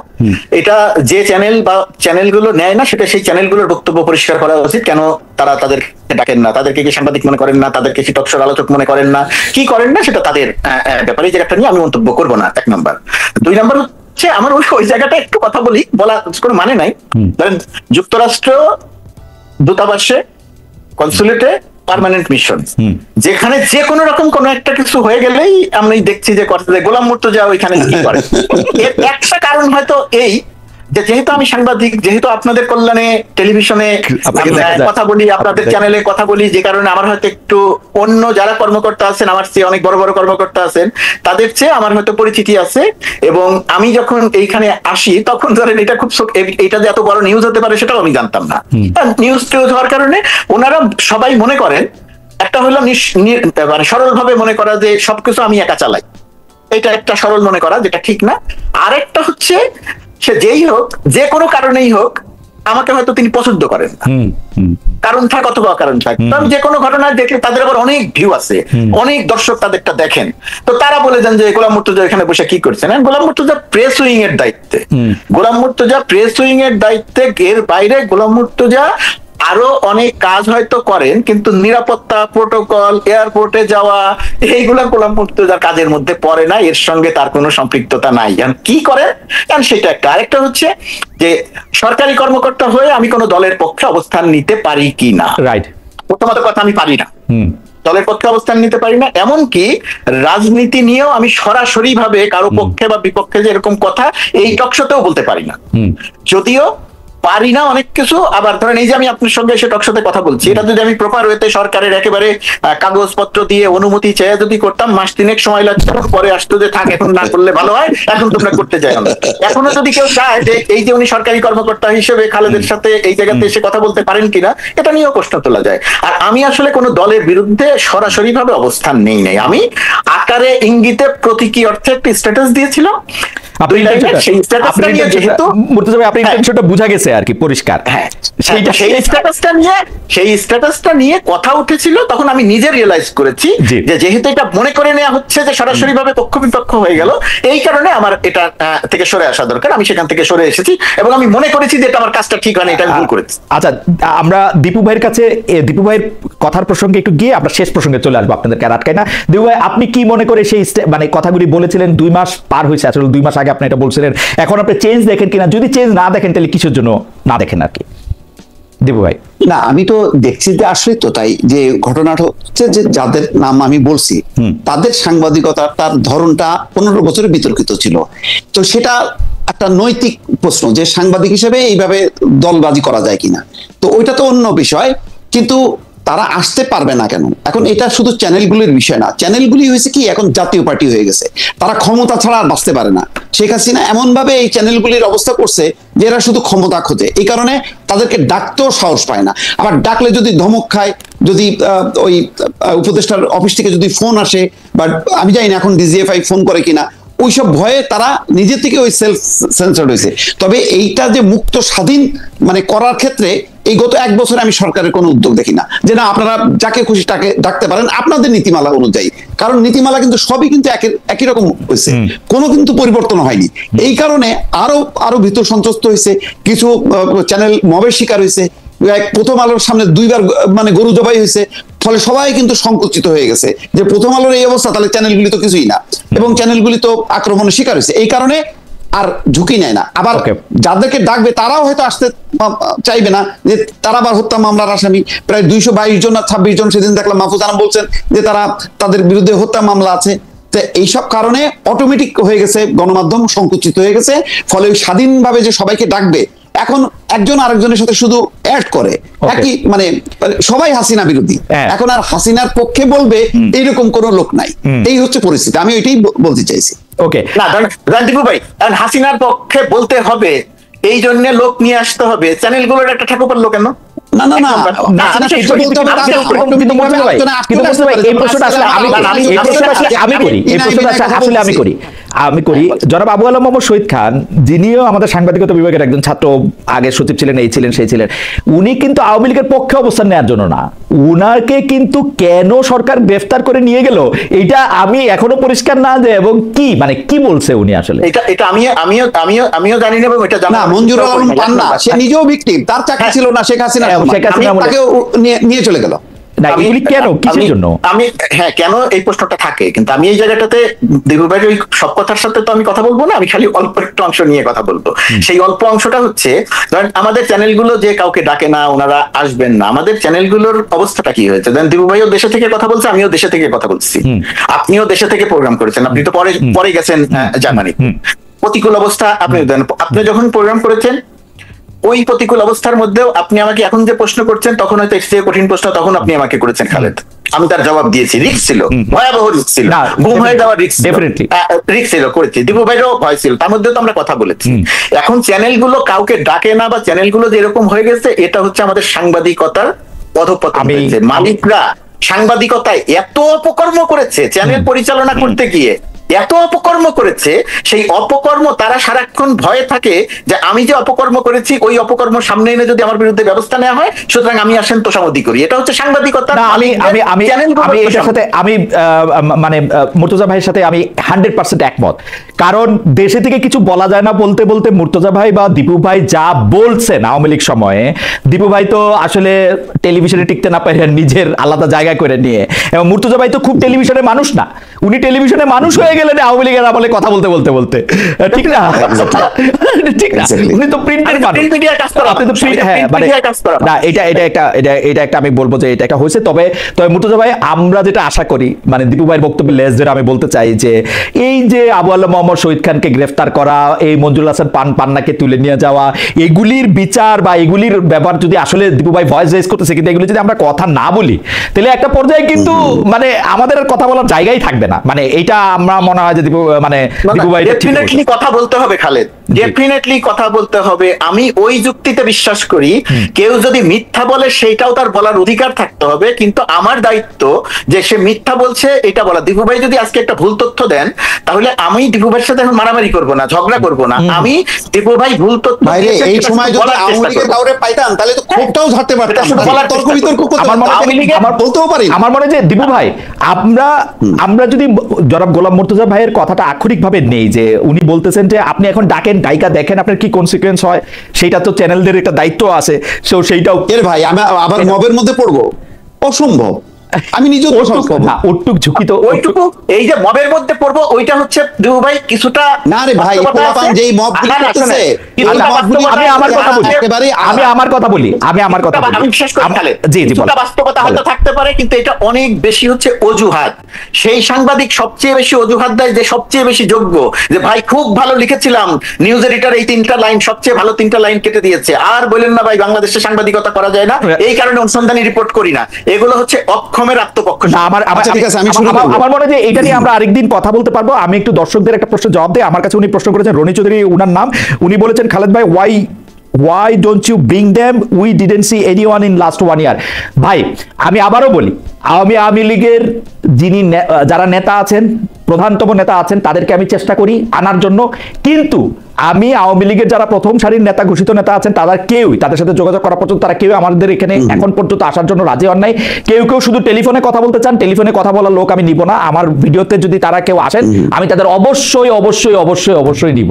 এটা যে চ্যানেল বা চ্যানেলগুলো নেয় না, সেটা সেই চ্যানেলগুলোর বক্তব্য পরিষ্কার করা উচিত, কেন তারা তাদেরকে ডাকেন না, তাদেরকে কি সাংবাদিক মনে করেন না, তাদেরকে কি টকশোর আলোচক মনে করেন না, কি করেন না, সেটা তাদের ব্যাপারে। এই জায়গাটা নিয়ে আমি মন্তব্য করবো না, 1 নম্বর। 2 নম্বর হচ্ছে, আমার ওই জায়গাটা একটু কথা বলি, বলা কোনো মানে নাই। ধরেন যুক্তরাষ্ট্র দূতাবাসে, কনসুলেটে পার্মানেন্ট মিশন, যেখানে যে কোনো রকম কোন একটা কিছু হয়ে গেলেই আমি দেখছি যে গোলাম মুর্তজা ওইখানে কি করে। এর একটা কারণ হয়তো এই যে, যেহেতু আমি সাংবাদিক, যেহেতু আপনাদের কল্যাণে টেলিভিশনে কথা বলি, আপনাদের চ্যানেলে কথা বলি, যে কারণে আমার হয়তো একটু অন্য যারা কর্মকর্তা আছেন, আমার চেয়ে অনেক বড় বড় কর্মকর্তা আছেন, তাদের চেয়ে আমার হয়তো পরিচিতি আছে। এবং আমি যখন এইখানে আসি, তখন ধরেন এটা খুব, এটা যে এত বড় নিউজ হতে পারে সেটাও আমি জানতাম না। নিউজ টিউজ হওয়ার কারণে ওনারা সবাই মনে করেন, একটা হলো মানে সরল ভাবে মনে করা যে সবকিছু আমি একা চালাই, এটা একটা সরল মনে করা, যেটা ঠিক না। আরেকটা হচ্ছে, সে যেই হোক, যে কোনো কারণেই হোক, আমাকে হয়তো তিনি পছন্দ করেন না, কারণ থাক অথবা কারণ থাক, আমি যে কোনো ঘটনা দেখলে তাদের আবার অনেক ভিউ আছে, অনেক দর্শক তাদেরটা দেখেন, তো তারা বলে যান যে গোলাম মুর্তজা এখানে বসে কি করছেন। গোলাম মুর্তজা প্রেস উইং এর দায়িত্বে, এর বাইরে গোলাম মুর্তজা আরো অনেক কাজ হয়তো করেন, কিন্তু নিরাপত্তা, প্রোটোকল, এয়ারপোর্টে যাওয়া, এইগুলা গোলাম মুর্তজার কাজের মধ্যে পড়ে না, এর সঙ্গে তার কোনো সম্পৃক্ততা নাই। কি করেন সেটা একটা। আরেকটা হচ্ছে যে, সরকারি কর্মকর্তা হয়ে আমি কোনো দলের পক্ষে অবস্থান নিতে পারি কি না। রাইট, প্রথমত কথা, আমি পারি না, দলের পক্ষে অবস্থান নিতে পারি না। এমনকি রাজনীতি নিয়েও আমি সরাসরি ভাবে কারো পক্ষে বা বিপক্ষে যে এরকম কথা এই টকশোতেও বলতে পারি না। যদিও পারি না অনেক কিছু, আবার ধরেন এই যে আমি আপনার সঙ্গে এসে টকশোতে কথা বলছি, এটা যদি আমি প্রপার ওয়েতে সরকারের একেবারে কাগজপত্র দিয়ে অনুমতি চেয়ে যদি করতাম, মাস তিনেক সময় লাগতো, পরে আসতো যে থাক এখন না করলে ভালো হয়, এখন তোমরা করতে যাই না। এখনো যদি কেউ চায় যে এই যে উনি সরকারি কর্মকর্তা হিসেবে খালেদের সাথে এই জায়গাতে এসে কথা বলতে পারেন কিনা, এটা নিয়েও প্রশ্ন তোলা যায়। আর আমি আসলে কোনো দলের বিরুদ্ধে সরাসরি ভাবে অবস্থান নেই নাই, আমি আকারে ইঙ্গিতে প্রতীকী অর্থে একটা স্ট্যাটাস দিয়েছিলাম। বুঝা গেছে আর কি, পরিষ্কার। সেই স্ট্যাটাসটা নিয়ে কথা উঠেছিল, তখন আমি নিজে রিয়েলাইজ করেছি যে যেহেতু এটা মনে করে নেওয়া হচ্ছে যে সরাসরি ভাবে পক্ষ বিপক্ষ হয়ে গেল, এই কারণে আমার এটা থেকে সরে আসা দরকার। আমি সেখান থেকে সরে এসেছি এবং আমি মনে করেছি যে এটা আমার কাজটা ঠিক হয়নি, এটা আমি ভুল করেছি। আচ্ছা, আমরা দীপু ভাইয়ের কাছে, দীপু ভাইয়ের কথার প্রসঙ্গে একটু গিয়ে আমরা শেষ প্রসঙ্গে চলে আসবো, আপনাদেরকে আর আটকাই না। দীপু ভাই, আপনি কি মনে করে সেই মানে কথাগুলি বলেছিলেন, 2 মাস পার হয়েছে, আসলে 2 মাস আগে আপনি এটা বলছিলেন, এখন আপনি চেঞ্জ দেখেন কিনা? যদি চেঞ্জ না দেখেন তাহলে কিসের জন্য না দেখেন আর কি, দীপু ভাই? না, আমি তো দেখছি যে আসলে তো তাই, যে ঘটনাটা হচ্ছে যে যাদের নাম আমি বলছি তাদের সাংবাদিকতার ধরনটা 15 বছরে বিতর্কিত ছিল। তো সেটা একটা নৈতিক প্রশ্ন যে সাংবাদিক হিসেবে এইভাবে দলবাজি করা যায় কিনা। তো ওইটা তো অন্য বিষয়, কিন্তু তারা আসতে পারবে না কেন? এখন এটা শুধু চ্যানেলগুলির বিষয় না, চ্যানেলগুলি হয়েছে কি এখন জাতীয় পার্টি হয়ে গেছে, তারা ক্ষমতা ছাড়া আর বাঁচতে পারে না। শেখ হাসিনা এমন ভাবে এই চ্যানেলগুলির অবস্থা করছে যে এরা শুধু ক্ষমতা খোঁজে, এই কারণে তাদেরকে ডাকতেও সাহস পায় না। আবার ডাকলে যদি ধমক খায়, যদি ওই উপদেষ্টার অফিস থেকে যদি ফোন আসে, বা আমি জানি না এখন ডিজিএফআই ফোন করে কিনা, ওইসব ভয়ে তারা নিজে থেকে ওই সেলফ সেন্সার্ড হয়েছে। তবে এইটা যে মুক্ত স্বাধীন মানে করার ক্ষেত্রে এই গত 1 বছরে আমি সরকারের কোনো উদ্যোগ দেখি না যে না আপনারা যাকে খুশি তাকে ডাকতে পারেন আপনাদের নীতিমালা অনুযায়ী, কারণ নীতিমালা কিন্তু সবই কিন্তু একই রকম হয়েছে, কোনো কিন্তু পরিবর্তন হয়নি। এই কারণে আরো ভীত সন্ত্রস্ত হয়েছে, কিছু চ্যানেল মবের শিকার হয়েছে, প্রথম আলোর সামনে 2 বার মানে গরু জবাই হয়েছে, ফলে সবাই কিন্তু সংকুচিত হয়ে গেছে যে প্রথম আলোর এই অবস্থা, তাহলে চ্যানেলগুলি তো কিছুই না, এবং চ্যানেলগুলি তো আক্রমণের শিকার হয়েছে। এই কারণে আর ঝুঁকি নেয় না। আবার যাদেরকে ডাকবে তারাও হয়তো আসতে চাইবে না, যে তারা আবার হত্যা মামলার আসামি প্রায় 222 জন না 26 জন, সেদিন দেখলাম মাহফুজ আলম বলছেন যে তাদের বিরুদ্ধে হত্যা মামলা আছে। এইসব কারণে অটোমেটিক হয়ে গেছে, গণমাধ্যম সংকুচিত হয়ে গেছে, ফলে স্বাধীনভাবে যে সবাইকে ডাকবে, এখন একজন আরেকজনের সাথে শুধু অ্যাড করে, একই মানে সবাই হাসিনা বিরোধী, এখন আর হাসিনার পক্ষে বলবে এইরকম কোন লোক নাই। এই হচ্ছে পরিস্থিতি, আমি ওইটাই বলতে চাইছি। ওকে, না দীপু ভাই, হাসিনার পক্ষে বলতে হবে, এই জন্য লোক নিয়ে আসতে হবে, চ্যানেলগুলোর একটা ঠাকুর লোক কেন? আমি করি। জনাব আবু আলম মোহাম্মদ শহীদ খান, যিনিও আমাদের সাংবাদিকতা বিভাগের একজন ছাত্র, আগে সচিব ছিলেন, এই ছিলেন সেই ছিলেন, উনি কিন্তু আওয়ামী লীগের পক্ষে অবস্থান নেওয়ার জন্য না, উনাকে কিন্তু কেন সরকার গ্রেফতার করে নিয়ে গেল এটা আমি এখনো পরিষ্কার না, যে এবং কি মানে কি বলছে উনি আসলে, এটা আমিও জানি না, এবং এটা জানা মঞ্জুর আলম পান্না সে নিজেও ভিকটিম, তার চাকরি ছিল না শেখ হাসিনা, তাকেও নিয়ে চলে গেল। কেন এই প্রশ্নটা থাকে, কিন্তু আমি এই জায়গাটাতে দীপুভাইয়ের ওই সব কথার সাথে তো আমি কথা বলবো না, আমি খালি অল্প একটু অংশ নিয়ে কথা বলবো। সেই অল্প অংশটা হচ্ছে, ধরেন আমাদের চ্যানেলগুলো যে কাউকে ডাকে না, ওনারা আসবেন না, আমাদের চ্যানেলগুলোর অবস্থাটা কি হয়েছে? ধরেন দীপুভাইও দেশে থেকে কথা বলছে, আমিও দেশে থেকে কথা বলছি, আপনিও দেশে থেকে প্রোগ্রাম করেছেন, আপনি তো পরে গেছেন জার্মানি, প্রতিকূল অবস্থা আপনি যখন প্রোগ্রাম করেছেন ওই প্রতিকূল অবস্থার মধ্যেও আপনি আমাকে এখন যে প্রশ্ন করছেন, তখন হয়তো এর চেয়ে কঠিন প্রশ্ন তখন আপনি আমাকে করেছেন খালেদ, আমি তার জবাব দিয়েছি। রিস্ক ছিল, ভয়াবহ রিস্ক ছিল, গুম হয়ে যাওয়ার রিস্ক ছিল, করেছি। দীপু ভাইয়েরও ভয় ছিল, তার মধ্যে তো আমরা কথা বলেছি। এখন চ্যানেলগুলো কাউকে ডাকে না, বা চ্যানেলগুলো যেরকম হয়ে গেছে, এটা হচ্ছে আমাদের সাংবাদিকতার পদপতন হয়েছে। মালিকরা সাংবাদিকতায় এত অপকর্ম করেছে, চ্যানেল পরিচালনা করতে গিয়ে এত অপকর্ম করেছে, সেই অপকর্ম তারা সারাক্ষণ ভয়ে থাকে যে আমি যে অপকর্ম করেছি ওই অপকর্ম সামনে এনে যদি আমার বিরুদ্ধে ব্যবস্থা নেওয়া হয়, সুতরাং আমি আসেন তোষামোদী করি। এটা হচ্ছে সাংবাদিকতা। আমি এটার সাথে আমি মানে মুর্তজা ভাইয়ের সাথে আমি 100% একমত, কারণ দেশে থেকে কিছু বলা যায় না বলতে বলতে মুর্তজা ভাই বা দীপু ভাই যা বলছেন আওয়ামী লীগ সময়ে, দীপু ভাই তো আসলে টেলিভিশনে টিকতে না পারে নিজের আলাদা জায়গা করে নিয়ে, এবং মুর্তজা ভাই তো খুব টেলিভিশনের মানুষ না, উনি টেলিভিশনে মানুষ হয়ে গেলেন আওয়ামী লীগের আমলে কথা বলতে বলতে বলতে, ঠিক না? ঠিক না, উনি তো প্রিন্টের মানুষ, আপনি তো প্রিন্ট, হ্যাঁ মানে না, এটা একটা আমি বলবো যে এটা একটা হয়েছে। তবে মুর্তজা ভাই, আমরা যেটা আশা করি, মানে দীপু ভাইয়ের বক্তব্যে লেজ ধরে আমি বলতে চাই যে এই যে আবু আল্লাহ মোহাম্মদ শহীদ খানকে গ্রেফতার করা, এই মঞ্জুরুল হাসান পান্নাকে তুলে নিয়ে যাওয়া, এগুলির বিচার বা এগুলির ব্যাপার যদি আসলে দীপু ভাই ভয়েস রেজ করতেছে, কিন্তু এগুলি যদি আমরা কথা না বলি, তাহলে একটা পর্যায়ে কিন্তু মানে আমাদের আর কথা বলার জায়গাই থাকবে না। মানে এটা আমরা মনে হয় যে দীপু ভাই ডেফিনেটলি কথা বলতে হবে খালেদ, ডেফিনেটলি কথা বলতে হবে। আমি ওই যুক্তিতে বিশ্বাস করি, কেউ যদি মিথ্যা বলে সেইটাও তার বলার অধিকার থাকতে হবে, কিন্তু আমার দায়িত্ব যে সে মিথ্যা বলছে এটা বলা। দীপু ভাই যদি আজকে একটা ভুল তথ্য দেন, তাহলে আমি দীপু ভাইয়ের সাথে এখন মারামারি করবো না, ঝগড়া করবো না, আমি দীপু ভাই ভুল তথ্য এই সময় যদি আওয়ামী লীগের কাউরে পাইতাম তাহলে তো ক্ষোভটাও ঝাড়তে পারতাম, তর্ক বিতর্ক আমার বলতেও পারি। আমার মনে হয় যে দীপু ভাই, আমরা যদি জনাব গোলাম মুর্তজা ভাইয়ের কথাটা আক্ষরিক ভাবে নেই, যে উনি বলতেছেন যে আপনি এখন ডাকেন, ডাইকা দেখেন আপনার কি কনসিকুয়েন্স হয়, সেইটা তো চ্যানেলদের একটা দায়িত্ব আছে, সেইটাও এর ভাই আমি আবার মবের মধ্যে পড়বো, অসম্ভব। আমি নিজে ওটুক ঝুঁকি তো, ওইটুকু এই যে মবের মধ্যে পড়বো, ওইটা হচ্ছে দীপু ভাই কিছুটা না রে ভাই, যেই মব করতেছে, আমি আমার কথা বলি, আমি শেষ করি খালেদ, কিছুটা বাস্তবতা হয়তো থাকতে পারে, কিন্তু এটা অনেক বেশি হচ্ছে অজুহাত। সেই সাংবাদিক সবচেয়ে বেশি অজুহাত দেয় যে সবচেয়ে বেশি যোগ্য, যে ভাই খুব ভালো লিখেছিলাম, নিউজ এডিটর এই 3টা লাইন, সবচেয়ে ভালো 3টা লাইন কেটে দিয়েছে, আর বলেন না ভাই বাংলাদেশে সাংবাদিকতা করা যায় না, এই কারণে অনুসন্ধানী রিপোর্ট করি না। এগুলো হচ্ছে অক্ষমের আত্মপক্ষ। আমার মনে হয় যে এটা নিয়ে আমরা আরেকদিন কথা বলতে পারবো। আমি একটু দর্শকদের একটা প্রশ্নের জবাব দিই। আমার কাছে উনি প্রশ্ন করেছেন, রনি চৌধুরী উনার নাম, উনি বলেছেন খালেদ ভাই, why don't you bring them, we didn't see anyone in last 1 year। ভাই আমি আবারও বলি, আওয়ামী লীগের যারা নেতা আছেন, প্রধানতম নেতা আছেন, তাদেরকে আমি চেষ্টা করি আনার জন্য, কিন্তু আমি আওয়ামী লীগের যারা প্রথম সারির নেতা, ঘোষিত নেতা আছেন, তাদের সাথে যোগাযোগ করা পর্যন্ত তারা কেউ আমাদের এখানে এখন পর্যন্ত আসার জন্য রাজি হন নাই। কেউ শুধু টেলিফোনে কথা বলতে চান, টেলিফোনে কথা বলার লোক আমি নিব না। আমার ভিডিওতে যদি তারা কেউ আসেন, আমি তাদের অবশ্যই নিব।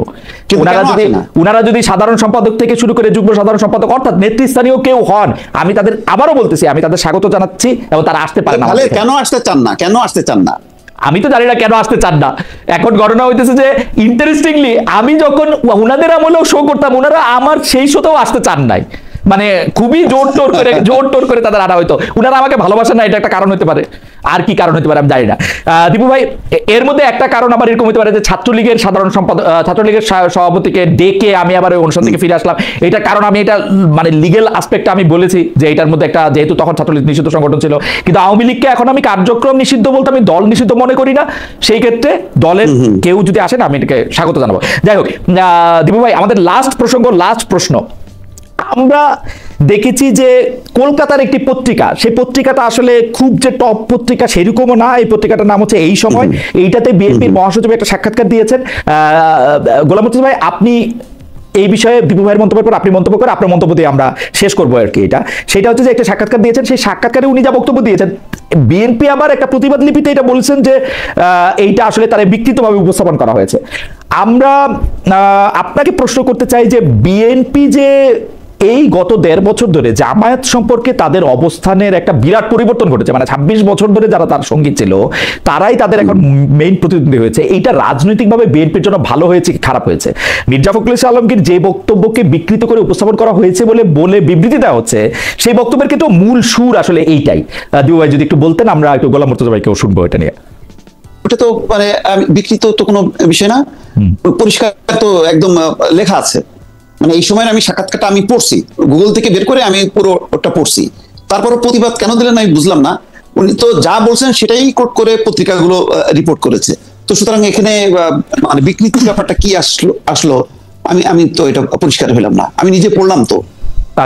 উনারা যদি সাধারণ সম্পাদক থেকে শুরু করে যুগ্ম সাধারণ সম্পাদক, অর্থাৎ নেতৃস্থানীয় কেউ হন, আমি তাদের আবারও বলতেছি, আমি তাদের স্বাগত জানাচ্ছি, এবং তারা আসতে পারে না। কেন আসতে চান না আমি তো জানি না কেন আসতে চান না। এখন ঘটনা হইতেছে যে ইন্টারেস্টিংলি, আমি যখন উনাদের আমলেও শো করতাম, উনারা আমার সেই শোতেও আসতে চান নাই। মানে খুবই জোর টোর করে তাদের আনা হইতো। উনারা আমাকে ভালোবাসেন না, এটা একটা কারণ হতে পারে। আর কি কারণ হতে পারে আমি জানি না। দীপু ভাই, এর মধ্যে একটা কারণ আবার এরকম হতে পারে যে ছাত্রলীগের সাধারণ সম্পাদক, ছাত্রলীগের সভাপতিকে ডেকে আমি আবার ওই অনুষ্ঠান থেকে ফিরে আসলাম। এটা কারণ আমি এটা মানে লিগেল আসপেক্টটা আমি বলেছি যে এটার মধ্যে একটা, যেহেতু তখন ছাত্রলীগ নিষিদ্ধ সংগঠন ছিল, কিন্তু আওয়ামী লীগকে এখন আমি কার্যক্রম নিষিদ্ধ বলতে আমি দল নিষিদ্ধ মনে করি না। সেই ক্ষেত্রে দলের কেউ যদি আসেন, আমি এটাকে স্বাগত জানাবো। যাই হোক, দীপু ভাই, আমাদের লাস্ট প্রশ্ন, আমরা দেখেছি যে কলকাতার একটি পত্রিকা, সেই পত্রিকাটা আসলে খুব যে টপ পত্রিকা সেরকমও না। এই পত্রিকাটার নাম হচ্ছে এই সময়। এইটাতে বিএনপির মহাসচিব একটা সাক্ষাৎকার দিয়েছেন। গোলাম মুর্তজা ভাই, আপনি এই বিষয়ে দীপু ভাইয়ের মন্তব্যের পর আপনি মন্তব্য করে আপনার মন্তব্য দিয়ে আমরা শেষ করবো আর কি। সেটা হচ্ছে যে একটা সাক্ষাৎকার দিয়েছেন, সেই সাক্ষাৎকারে উনি যা বক্তব্য দিয়েছেন, বিএনপি আবার একটা প্রতিবাদ লিপিতে এটা বলছেন যে এইটা আসলে তারা বিকৃতভাবে উপস্থাপন করা হয়েছে। আমরা আপনাকে প্রশ্ন করতে চাই যে বিএনপি যে এই গত 1.5 বছর ধরে জামায়াত সম্পর্কে তাদের অবস্থানের একটা বিরাট পরিবর্তন ঘটেছে, মানে 26 বছর ধরে যারা তার সঙ্গী ছিল তারাই তাদের এখন মেইন প্রতিদ্বন্দ্বী হয়েছে। এইটা রাজনৈতিকভাবে বিএনপির জন্য ভালো হয়েছে কি খারাপ হয়েছে? মির্জা ফখরুল ইসলাম আলমগীর যে বক্তব্যকে বিকৃত করে উপস্থাপন করা হয়েছে বলে বিবৃতি দেওয়া হচ্ছে, সেই বক্তব্যের কিন্তু মূল সুর আসলে এইটাই। দিউ ভাই যদি একটু বলতেন, আমরা একটু গোলাম মুর্তজা ভাইকেও শুনবো এটা নিয়ে। ওটা তো মানে বিকৃত তো কোনো বিষয় না, পরিষ্কার তো একদম লেখা আছে। মানে এই সময় আমি সাক্ষাৎকারটা আমি পড়ছি, গুগল থেকে বের করে আমি পুরো ওটা পড়ছি। তারপরে প্রতিবাদ কেন দিলেন আমি বুঝলাম না। উনি তো যা বলছেন সেটাই কোট করে পত্রিকাগুলো রিপোর্ট করেছে। তো সুতরাং এখানে মানে বিকৃতির ব্যাপারটা কি আসলো আমি তো এটা পরিষ্কার হইলাম না। আমি নিজে পড়লাম তো।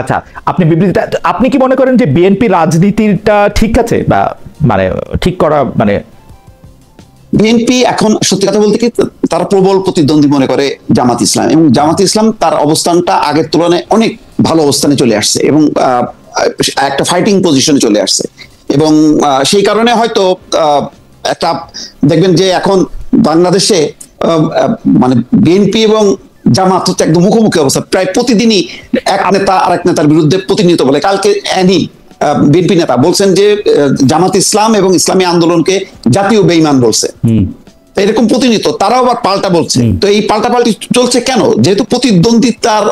আচ্ছা, আপনি কি মনে করেন যে বিএনপি রাজনীতিটা ঠিক আছে, বা মানে ঠিক করা, মানে বিএনপি এখন সত্যি কথা বলতে কি তারা প্রবল প্রতিদ্বন্দ্বী মনে করে জামাত ইসলাম, এবং জামাত ইসলাম তার অবস্থানটা আগের তুলনায় অনেক ভালো অবস্থানে চলে আসছে, এবং একটা ফাইটিং পজিশনে চলে আসছে। এবং সেই কারণে হয়তো একটা দেখবেন যে এখন বাংলাদেশে মানে বিএনপি এবং জামাত হচ্ছে একদম মুখোমুখি অবস্থা। প্রায় প্রতিদিনই এক নেতা আরেক নেতার বিরুদ্ধে প্রতিনিয়ত বলে। কালকে বিএনপি নেতা বলছেন যে জামাত ইসলাম এবং ইসলামী আন্দোলনকে জাতীয় বেঈমান বলছে। এরকম প্রতিনিয়ত তারাও আবার পাল্টা বলছে। তো এই পাল্টাপাল্টি চলছে কেন? যেহেতু প্রতিদ্বন্দ্বিতার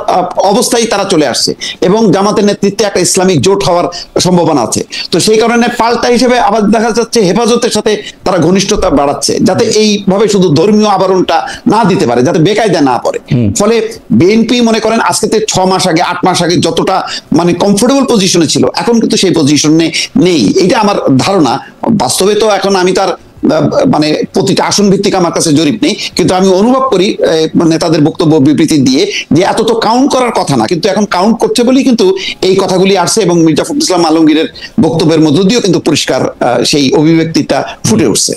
অবস্থায় তারা চলে আসছে এবং জামাতের নেতৃত্বে একটা ইসলামিক জোট হওয়ার সম্ভাবনা আছে। তো সেই কারণে পাল্টা হিসেবে আবার দেখা যাচ্ছে হেফাজতের সাথে তারা ঘনিষ্ঠতা বাড়াচ্ছে, যাতে এইভাবে শুধু ধর্মীয় আবরণটা না দিতে পারে, যাতে বেকায়দা না পড়ে। ফলে বিএনপি মনে করেন আজকে 6 মাস আগে 8 মাস আগে যতটা মানে কমফোর্টেবল পজিশনে ছিল, এখন কিন্তু সেই পজিশনে নেই। এটা আমার ধারণা। বাস্তবে তো এখন আমি তার মানে প্রতিটা আসন ভিত্তিক আমার কাছে জরিপ নেই, কিন্তু আমি অনুভব করি নেতাদের বক্তব্য বিবৃতি দিয়ে যে এত তো কাউন্ট করার কথা না, কিন্তু এখন কাউন্ট করছে বলেই কিন্তু এই কথাগুলি আসছে এবং মির্জা ফখরুল ইসলাম আলমগীরের বক্তব্যের মধ্য দিয়েও কিন্তু পরিষ্কার সেই অভিব্যক্তিটা ফুটে উঠছে।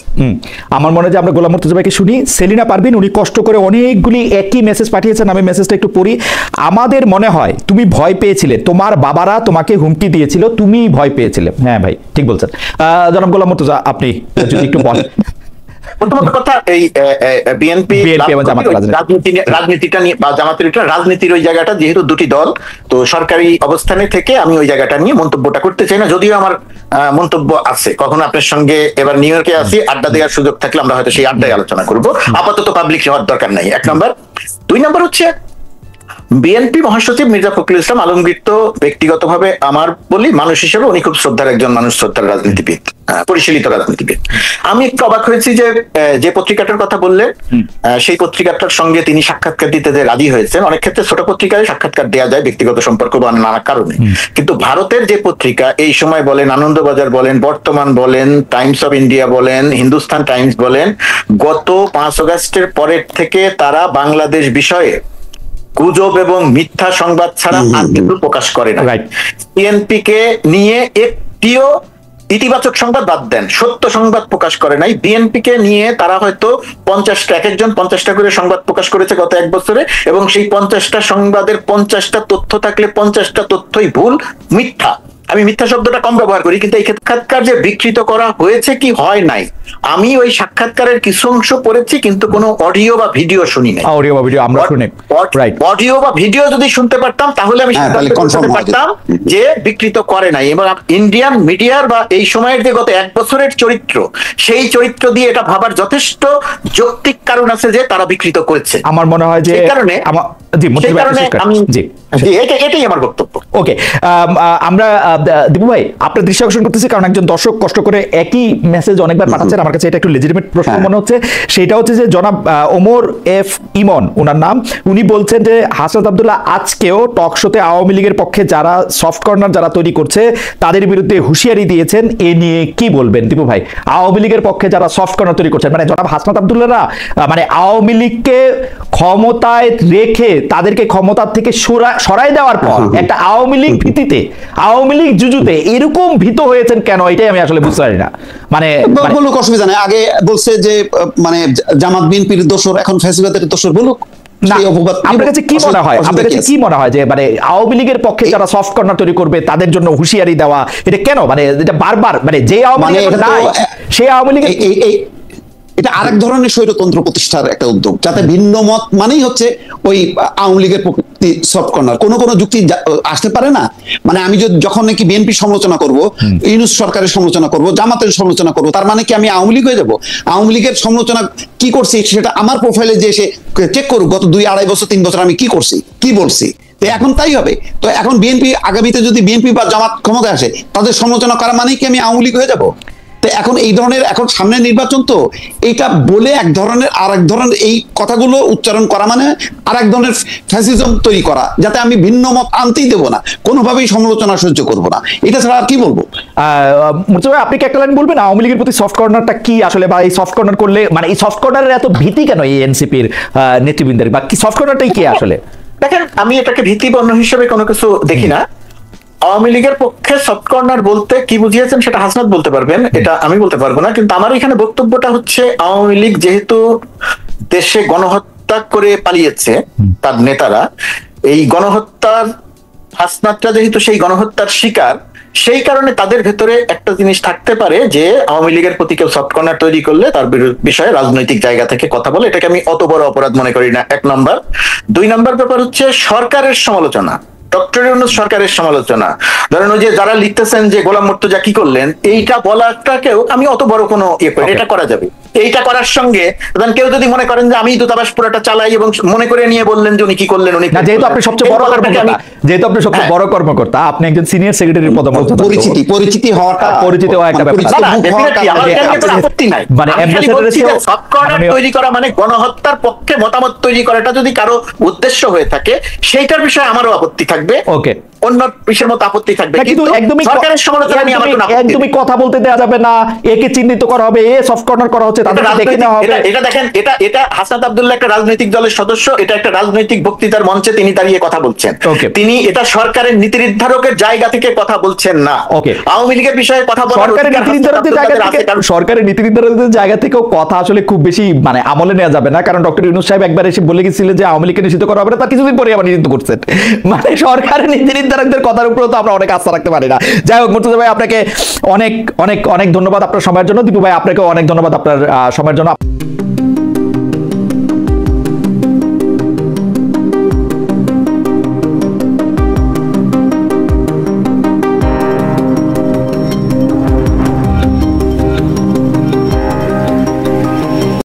আমার মনে হয় যে আমরা গোলাম মুর্তজা ভাইকে শুনি। সেলিনা পারভিন উনি কষ্ট করে অনেকগুলি একই মেসেজ পাঠিয়েছেন, আমি মেসেজটা একটু পড়ি। আমাদের মনে হয় তুমি ভয় পেয়েছিলে, তোমার বাবারা তোমাকে হুমকি দিয়েছিল, তুমি ভয় পেয়েছিলে। হ্যাঁ ভাই ঠিক বলছেন। জনাব গোলাম মুর্তজা আপনি যদি একটু বলেন। প্রথমত কথা, এই বিএনপি রাজনীতিটা নিয়ে বা জামাতের রাজনীতির ওই জায়গাটা, যেহেতু দুটি দল, তো সরকারি অবস্থানে থেকে আমি ওই জায়গাটা নিয়ে মন্তব্যটা করতে চাই না, যদিও আমার মন্তব্য আছে। কখনো আপনার সঙ্গে এবার নিউ ইয়র্কে আসি, আড্ডা দেওয়ার সুযোগ থাকলে আমরা হয়তো সেই আড্ডায় আলোচনা করবো। আপাতত পাবলিক হওয়ার দরকার নাই, 1 নম্বর। 2 নম্বর হচ্ছে বিএনপি মহাসচিব মির্জা ফখরুল ইসলাম আলমগীর তো ব্যক্তিগতভাবে আমার বলি, মানুষ হিসেবে উনি খুব শ্রদ্ধার একজন মানুষ, শ্রদ্ধার রাজনীতিবিদ, পরিশীলিত রাজনীতিবিদ। আমি একটু অবাক হয়েছি যে পত্রিকাটার কথা বললেন, সেই পত্রিকাটার সঙ্গে তিনি সাক্ষাৎকার দিতে যে রাজি হয়েছেন। অনেক ক্ষেত্রে ছোট পত্রিকায় সাক্ষাৎকার দেওয়া যায় ব্যক্তিগত সম্পর্ক বা নানা কারণে, কিন্তু ভারতের যে পত্রিকা, এই সময় বলেন, আনন্দবাজার বলেন, বর্তমান বলেন, টাইমস অফ ইন্ডিয়া বলেন, হিন্দুস্তান টাইমস বলেন, গত 5 আগস্টের পরের থেকে তারা বাংলাদেশ বিষয়ে গুজব এবং মিথ্যা সংবাদ ছাড়া আর কিছু প্রকাশ করে না। বিএনপি কে নিয়ে একটিও ইতিবাচক সংবাদ বাদ দেন, সত্য সংবাদ প্রকাশ করে নাই। বিএনপি কে নিয়ে তারা হয়তো 50টা, এক একজন 50টা করে সংবাদ প্রকাশ করেছে গত 1 বছরে, এবং সেই 50টা সংবাদের 50টা তথ্য থাকলে 50টা তথ্যই ভুল, মিথ্যা। আমি মিথ্যা শব্দটা কম ব্যবহার করি, কিন্তু এই সাক্ষাৎকার যে বিকৃত করা হয়েছে কি হয় নাই, আমি ওই সাক্ষাৎকারের কিছু অংশ পড়েছি, কিন্তু কোনো অডিও বা ভিডিও শুনি নাই। অডিও বা ভিডিও আমরা শুনি, রাইট। অডিও বা ভিডিও যদি শুনতে পারতাম তাহলে আমি শুনতে পারতাম যে বিকৃত করে নাই। এবং ইন্ডিয়ান মিডিয়ার বা এই সময়ের যে গত 1 বছরের চরিত্র, সেই চরিত্র দিয়ে এটা ভাবার যথেষ্ট যৌক্তিক কারণ আছে যে তারা বিকৃত করেছে। আমার মনে হয় যে কারণে এটাই আমার বক্তব্য। ওকে, আমরা দীপু ভাই আপনার দৃষ্টি আকর্ষণ করতেছি, কারণ একজন দর্শক কষ্ট করে একই মেসেজ অনেকবার পাঠাচ্ছেন। আমার কাছে এটা একটু লেজিটিমেট প্রশ্ন মনে হচ্ছে। সেটা হচ্ছে যে জনাব ওমর এফ ইমন ওনার নাম, উনি বলছেন যে হাসনাত আব্দুল্লাহ আজকেও টক শোতে আওয়ামী লীগের পক্ষে যারা সফট কর্নার যারা তৈরি করছে তাদের বিরুদ্ধে হুঁশিয়ারি দিয়েছেন। এ নিয়ে কি বলবেন দীপু ভাই? আওয়ামী লীগের পক্ষে যারা সফট কর্নার তৈরি করছেন, মানে জনাব হাসনাত আব্দুল্লাহরা মানে আওয়ামী লীগকে ক্ষমতায় রেখে তাদেরকে ক্ষমতার থেকে সরাই দেওয়ার পর একটা আওয়ামী লীগ ভীতিতে, আওয়ামী লীগ জুজুতে এরকম ভীত হয়েছেন কেন, এটাই আমি আসলে বুঝতে পারি না। মানে বলুক, অসুবিধা নেই। আগে বলছে যে মানে জামাত বিএনপির দোসর, এখন ফ্যাসিবাদের দোসর, বলুক। আপনার কাছে কি মনে হয়, আপনার কাছে কি মনে হয় যে মানে আওয়ামী লীগের পক্ষে যারা সফট কর্নার তৈরি করবে তাদের জন্য হুঁশিয়ারি দেওয়া, এটা কেন? মানে এটা বারবার মানে যে আওয়ামী লীগ নাই সেই আওয়ামী লীগ, এটা আরেক ধরনের স্বৈরতন্ত্র প্রতিষ্ঠার একটা উদ্যোগ, যাতে ভিন্ন মত মানেই হচ্ছে ওই আওয়ামী লীগের প্রতি সফট কর্নার। কোনো যুক্তি আসতে পারে না। মানে আমি যখন নাকি বিএনপি সমালোচনা করব, ইউনূস সরকারের সমালোচনা করব, জামাতের সমালোচনা করব, তার মানে কি আমি আওয়ামী লীগ হয়ে যাব? আওয়ামী লীগের সমালোচনা কি করছি সেটা আমার প্রোফাইলে যে এসে চেক করুক, গত 2-2.5 বছর 3 বছর আমি কি করছি, কি বলছি। তো এখন তাই হবে। তো এখন বিএনপি আগামীতে যদি বিএনপি বা জামাত ক্ষমতায় আসে, তাদের সমালোচনা করা মানে কি আমি আওয়ামী লীগ হয়ে যাব? তো এখন এই ধরনের, এখন সামনে নির্বাচন, তো এটা বলে এক ধরনের আর এক ধরনের এই কথাগুলো উচ্চারণ করা মানে আর এক ধরনের ফ্যাসিজম তৈরি করা, যাতে আমি ভিন্ন মত আনতেই দেবো না, কোনোভাবেই সমালোচনা সহ্য করবো না। এটা ছাড়া আর কি বলবো? মুর্তজা ভাই আপনি কি একটা লাইন বলবেন আওয়ামী লীগের প্রতি সফট কর্নারটা কি আসলে, বা এই সফট কর্নার করলে মানে এই সফট কর্নারের এত ভীতি কেন এই এনসিপির নেতৃবৃন্দের, বা কি সফট কর্নারটাই কি আসলে? দেখেন, আমি এটাকে ভীতিবর্ণ হিসেবে কোনো কিছু দেখি না। আওয়ামী লীগের পক্ষে সফট কর্নার বলতে কি বুঝিয়েছেন সেটা হাসনাত বলতে পারবেন, এটা আমি বলতে পারবো না। কিন্তু আমার এখানে বক্তব্যটা হচ্ছে, আওয়ামী লীগ যেহেতু দেশে গণহত্যা করে পালিয়েছে তার নেতারা, এই গণহত্যার হাসনাতটা যেহেতু সেই গণহত্যার শিকার, সেই কারণে তাদের ভেতরে একটা জিনিস থাকতে পারে যে আওয়ামী লীগের প্রতি কেউ সফট কর্নার তৈরি করলে তার বিষয়ে রাজনৈতিক জায়গা থেকে কথা বলে, এটাকে আমি অত বড় অপরাধ মনে করি না, 1 নম্বর। 2 নম্বর ব্যাপার হচ্ছে সরকারের সমালোচনা। ডক্টর ইউনূস সরকারের সমালোচনা, ধরেন ওই যে যারা লিখতেছেন যে গোলাম মুর্তজা কি করলেন, এইটা বলাটাকেও আমি অত বড় কোনো ইয়ে করি, এটা করা যাবে। এইটা করার সঙ্গে ধরেন কেউ যদি মনে করেন যে আমি দূতাবাস পুরোটা চালাই এবং মনে করে নিয়ে বললেন যে উনি কি করলেন, উনি যেহেতু আপনি সবচেয়ে বড় কর্মকর্তা, যেহেতু আপনি সবচেয়ে বড় কর্মকর্তা, আপনি একজন সিনিয়র সেক্রেটারির পদমর্যাদা, পরিচিতি হওয়াটা একটা ব্যাপার। আপত্তি নাই, মানে সফট কর্নার তৈরি করা মানে গণহত্যার পক্ষে মতামত তৈরি করাটা যদি কারো উদ্দেশ্য হয়ে থাকে সেইটার বিষয়ে আমারও আপত্তি থাকবে, ওকে, অন্য বিষয়ের মতো আপত্তি থাকবে, কিন্তু একদমই সরকারের সমালোচনা নিয়ে আমার কোনো আপত্তি নেই। একদমই কথা বলতে দেওয়া যাবে না, একে চিহ্নিত করা হবে, এ সফট কর্নার করা হচ্ছে, তাদের দেখে নেওয়া হবে। এটা দেখেন, এটা হাসনাত আব্দুল্লাহ একটা রাজনৈতিক দলের সদস্য, এটা একটা রাজনৈতিক বক্তৃতার মঞ্চে তিনি দাঁড়িয়ে কথা বলছেন, তিনি এটা সরকারের নীতি নির্ধারকের জায়গা থেকে কথা বলছেন না। ওকে, আওয়ামী লীগের বিষয়ে কথা বলার সরকারের নীতি নির্ধারকের জায়গা থেকে, সরকারের নীতি নির্ধারকের জায়গা থেকেও কথা আসলে খুব বেশি মানে আমলে নেওয়া যাবে না, কারণ ডক্টর ইউনূস সাহেব একবার এসে বলে গেছিলেন যে আওয়ামী লীগকে নিষিদ্ধ করা হবে না, তার কিছুদিন পরে আবার নিষিদ্ধ করছেন। মানে সরকারের নীতি নির্ধারকদের কথার উপর তো আমরা অনেক আস্থা রাখতে পারি না। যাই হোক, মুর্তজা ভাই আপনাকে অনেক অনেক অনেক ধন্যবাদ আপনার সময়ের জন্য। দীপু ভাই আপনাকেও অনেক ধন্যবাদ আপনার সময়ের জন্য।